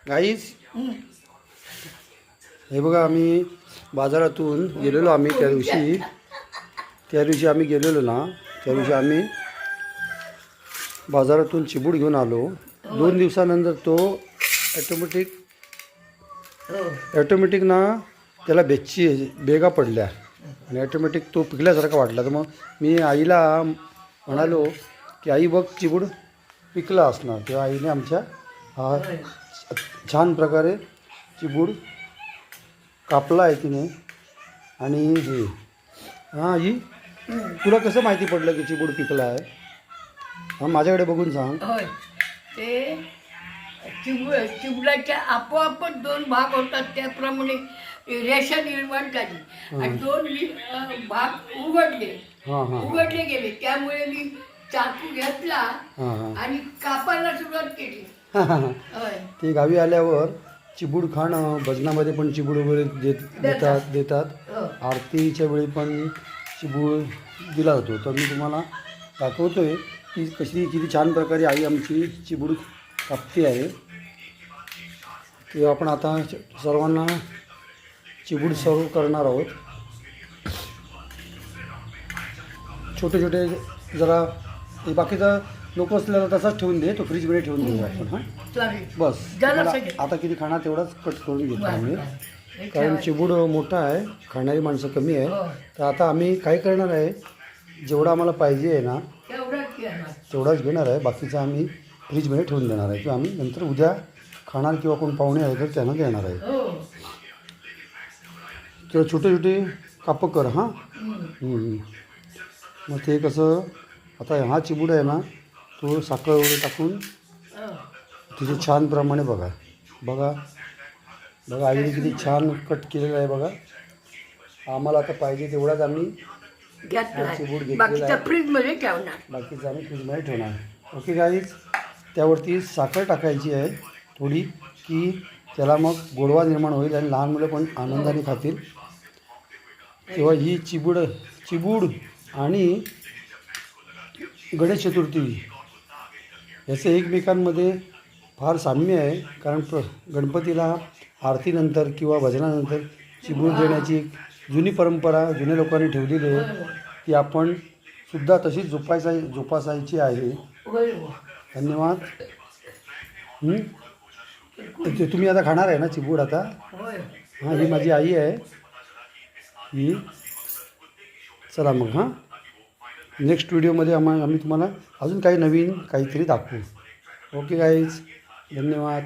गाईस हे बघा आम्ही बाजारातून गेलेलो आम्ही त्या दिवशी आम्ही गेलेलो ना त्या दिवशी आम्ही बाजारातून चिबूड घेऊन आलो 2 दिवसानंतर तो ॲटोमॅटिक ना त्याला बेगा पडल्या आणि ॲटोमॅटिक तो पिकल्यासारखा वाटला. तर मग मी आईला म्हणालो की आई बघ चिबूड पिकला असणार. तेव्हा आईने आमच्या हा छान प्रकारे चिबूड कापला आहे तिने. आणि हे हां ही तुला कसं माहिती पडलं की चिबूड पिकला आहे? हां माझ्याकडे बघून सांग. होय ते चिबुडाच्या आपोआपच 2 भाग होतात त्याप्रमाणे रेषा निर्माण झाली आणि 2 भाग उघडले गेले. त्यामुळे मी चाकू घेतला आणि कापायला सुरुवात केली. ते गावी आल्यावर चिबूड खाणं भजनामध्ये पण चिबूड वगैरे देतात. आरतीच्या वेळी पण चिबूड दिला जातो. तर मी तुम्हाला दाखवतोय की किती छान प्रकारे आई आमची चिबूड कापते आहे. तेव्हा आपण आता सर्वांना चिबूड सर्व करणार आहोत. छोटे छोटे जरा बाकीचा नको असलेला तसाच ठेवून दे, तो फ्रीजमध्ये ठेवून देऊ आपण. हां बस आता किती खाणार तेवढाच कट करून घेतो आम्ही, कारण चिबूड मोठा आहे, खाणारी माणसं कमी आहे. तर आता आम्ही काय करणार आहे, जेवढा आम्हाला पाहिजे आहे ना तेवढाच घेणार आहे. बाकीचा आम्ही फ्रीजमध्ये ठेवून देणार आहे किंवा आम्ही नंतर उद्या खाणार किंवा कोण पाहुणे आहे तर त्यांना देणार आहे. तर छोटे छोटे कापं कर. हां मग ते कसं आता हा चिबूड आहे ना तो साखर वगैरे टाकून तिथे छान प्रमाणे बघा आईने किती छान कट केलेलं आहे बघा. आम्हाला आता पाहिजे तेवढाच आम्ही चिबूड घेतलेला आहे, बाकीचं आम्ही फ्रीजमध्ये ठेवणार. ओके गाईज, त्यावरती साखर टाकायची आहे थोडी की त्याला मग गोडवा निर्माण होईल आणि लहान मुलं पण आनंदाने खातील. तेव्हा ही चिबूड आणि गणेश चतुर्थी याचे एकमेकांमध्ये फार साम्य आहे. कारण गणपतीला आरतीनंतर किंवा भजनानंतर चिबूड देण्याची एक जुनी परंपरा जुन्या लोकांनी ठेवलेली आहे, ती आपण सुद्धा तशीच जोपासायची आहे. धन्यवाद. तुम्ही आता खाणार आहे ना चिबूड आता? हां ही माझी आई आहे ही. चला मग हां नेक्स्ट व्हिडिओमध्ये आम्ही तुम्हाला अजून काही नवीन काहीतरी दाखवू. ओके गाईज, धन्यवाद.